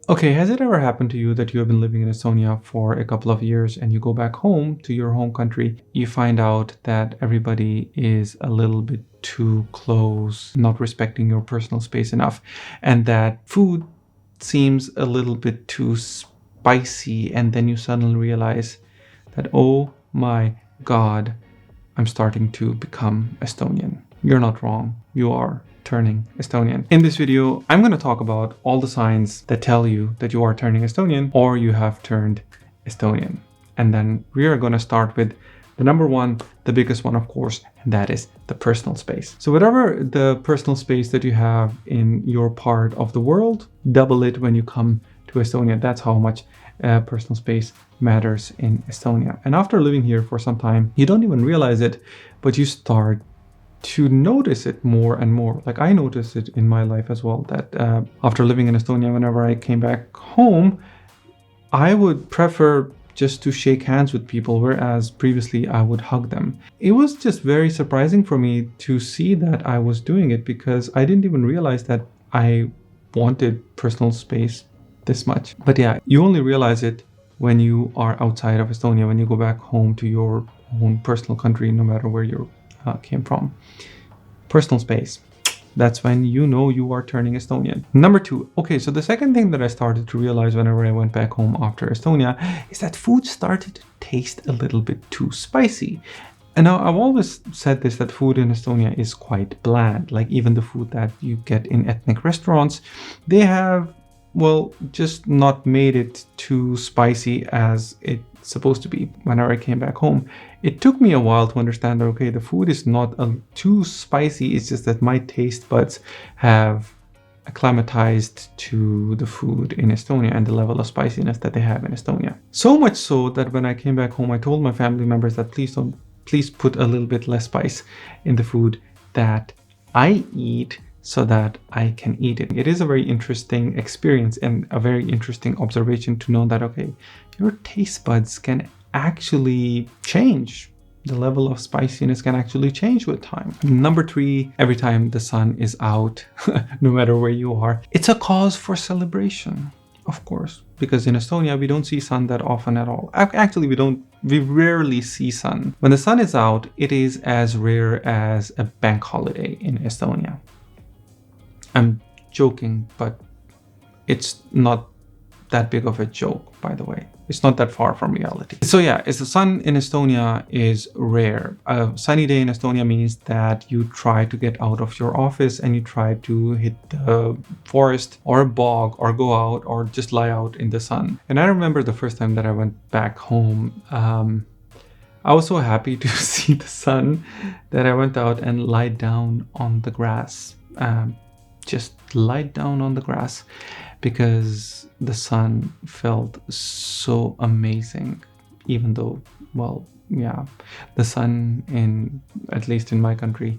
Okay, has it ever happened to you that you have been living in Estonia for a couple of years and you go back home to your home country, you find out that everybody is a little bit too close, not respecting your personal space enough, and that food seems a little bit too spicy, and then you suddenly realize that, oh my God, I'm starting to become Estonian. You're not wrong. You are turning Estonian. In this video, I'm going to talk about all the signs that tell you that you are turning Estonian or you have turned Estonian. And then we are going to start with the number one, the biggest one, of course, and that is the personal space. So whatever the personal space that you have in your part of the world, double it when you come to Estonia. That's how much personal space matters in Estonia. And after living here for some time, you don't even realize it, but you start to notice it more and more. Like I noticed it in my life as well, that after living in Estonia, whenever I came back home, I would prefer just to shake hands with people, whereas previously I would hug them. It was just very surprising for me to see that I was doing it, because I didn't even realize that I wanted personal space this much. But yeah, you only realize it when you are outside of Estonia, when you go back home to your own personal country, no matter where you came from. Personal space. That's when you know you are turning Estonian. Number two. Okay, so the second thing that I started to realize whenever I went back home after Estonia is that food started to taste a little bit too spicy. And now I've always said this, that food in Estonia is quite bland. Like even the food that you get in ethnic restaurants, they have, well, just not made it too spicy as it's supposed to be. Whenever I came back home, it took me a while to understand that, okay, the food is not too spicy. It's just that my taste buds have acclimatized to the food in Estonia and the level of spiciness that they have in Estonia. So much so that when I came back home, I told my family members that please put a little bit less spice in the food that I eat, so that I can eat it. It is a very interesting experience and a very interesting observation to know that, okay, your taste buds can actually change. The level of spiciness can actually change with time. Number three, every time the sun is out, no matter where you are, it's a cause for celebration, of course, because in Estonia, we don't see sun that often at all. Actually, we rarely see sun. When the sun is out, it is as rare as a bank holiday in Estonia. I'm joking, but it's not that big of a joke, by the way. It's not that far from reality. So yeah, the sun in Estonia is rare. A sunny day in Estonia means that you try to get out of your office and you try to hit the forest or a bog or go out or just lie out in the sun. And I remember the first time that I went back home, I was so happy to see the sun that I went out and lied down on the grass. Just lied down on the grass because the sun felt so amazing, even though, well, yeah, the sun at least in my country,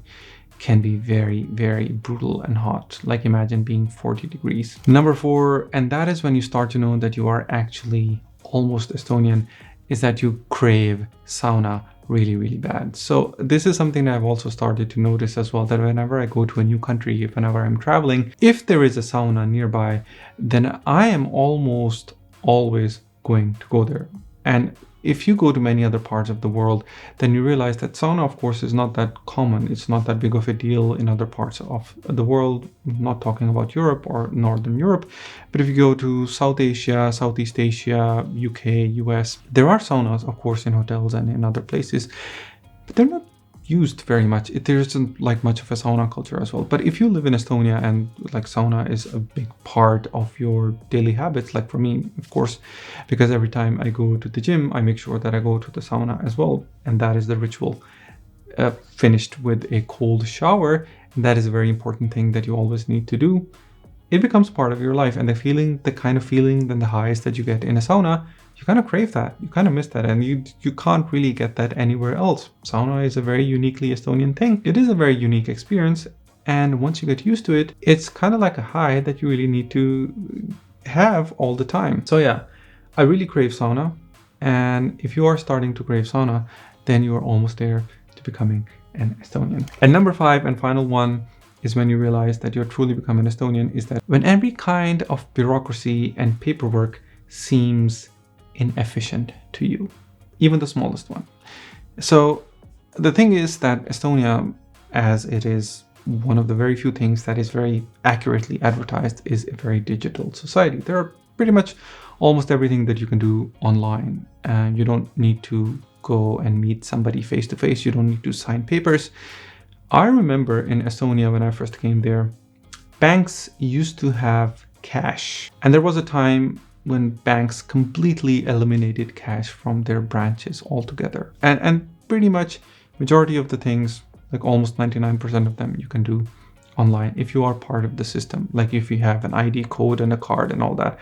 can be very, very brutal and hot. Like imagine being 40 degrees. Number four, and that is when you start to know that you are actually almost Estonian, is that you crave sauna really, really bad. So this is something that I've also started to notice as well, that whenever I go to a new country, whenever I'm traveling, if there is a sauna nearby, then I am almost always going to go there. And if you go to many other parts of the world, then you realize that sauna, of course, is not that common. It's not that big of a deal in other parts of the world. I'm not talking about Europe or Northern Europe. But if you go to South Asia, Southeast Asia, UK, US, there are saunas, of course, in hotels and in other places, but they're not used very much. There isn't like much of a sauna culture as well. But if you live in Estonia and like sauna is a big part of your daily habits, like for me, of course, because every time I go to the gym, I make sure that I go to the sauna as well. And that is the ritual, finished with a cold shower. And that is a very important thing that you always need to do. It becomes part of your life, and the kind of feeling, then the highs that you get in a sauna, you kind of crave that, you kind of miss that, and you can't really get that anywhere else. Sauna is a very uniquely Estonian thing. It is a very unique experience, and once you get used to it, it's kind of like a high that you really need to have all the time. So yeah, I really crave sauna, and if you are starting to crave sauna, then you are almost there to becoming an Estonian. And number five and final one is when you realize that you're truly becoming Estonian, is that when every kind of bureaucracy and paperwork seems inefficient to you, even the smallest one. So the thing is that Estonia, as it is one of the very few things that is very accurately advertised, is a very digital society. There are pretty much almost everything that you can do online, and you don't need to go and meet somebody face to face. You don't need to sign papers. I remember in Estonia, when I first came there, banks used to have cash, and there was a time when banks completely eliminated cash from their branches altogether. And pretty much majority of the things, like almost 99% of them, you can do online if you are part of the system. Like if you have an ID code and a card and all that.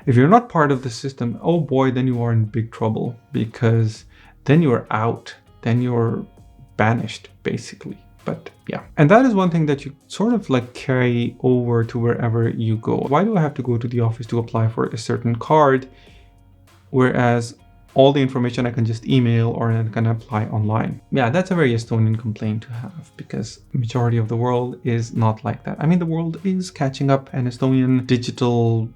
If you're not part of the system, oh boy, then you are in big trouble, because then you're out, then you're banished basically. But yeah, and that is one thing that you sort of like carry over to wherever you go. Why do I have to go to the office to apply for a certain card, whereas all the information I can just email or I can apply online? Yeah, that's a very Estonian complaint to have, because majority of the world is not like that. I mean, the world is catching up, and Estonian digital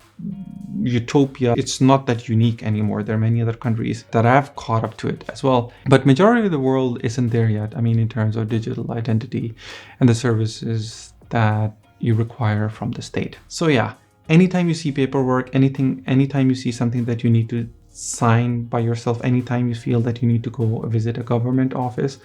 utopia, it's not that unique anymore. There are many other countries that have caught up to it as well, but majority of the world isn't there yet. I mean, in terms of digital identity and the services that you require from the state. So yeah, anytime you see paperwork, anytime you see something that you need to sign by yourself, anytime you feel that you need to go visit a government office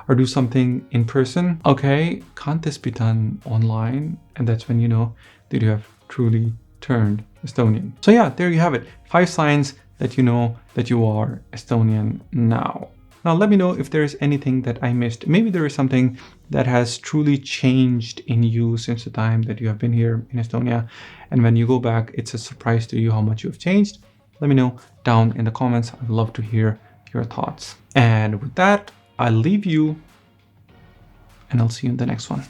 or do something in person, okay, can't this be done online? And that's when you know that you have truly turned Estonian. So yeah, there you have it. 5 signs that you know that you are Estonian now. Now let me know if there is anything that I missed. Maybe there is something that has truly changed in you since the time that you have been here in Estonia. And when you go back, it's a surprise to you how much you have changed. Let me know down in the comments. I'd love to hear your thoughts. And with that, I'll leave you, and I'll see you in the next one.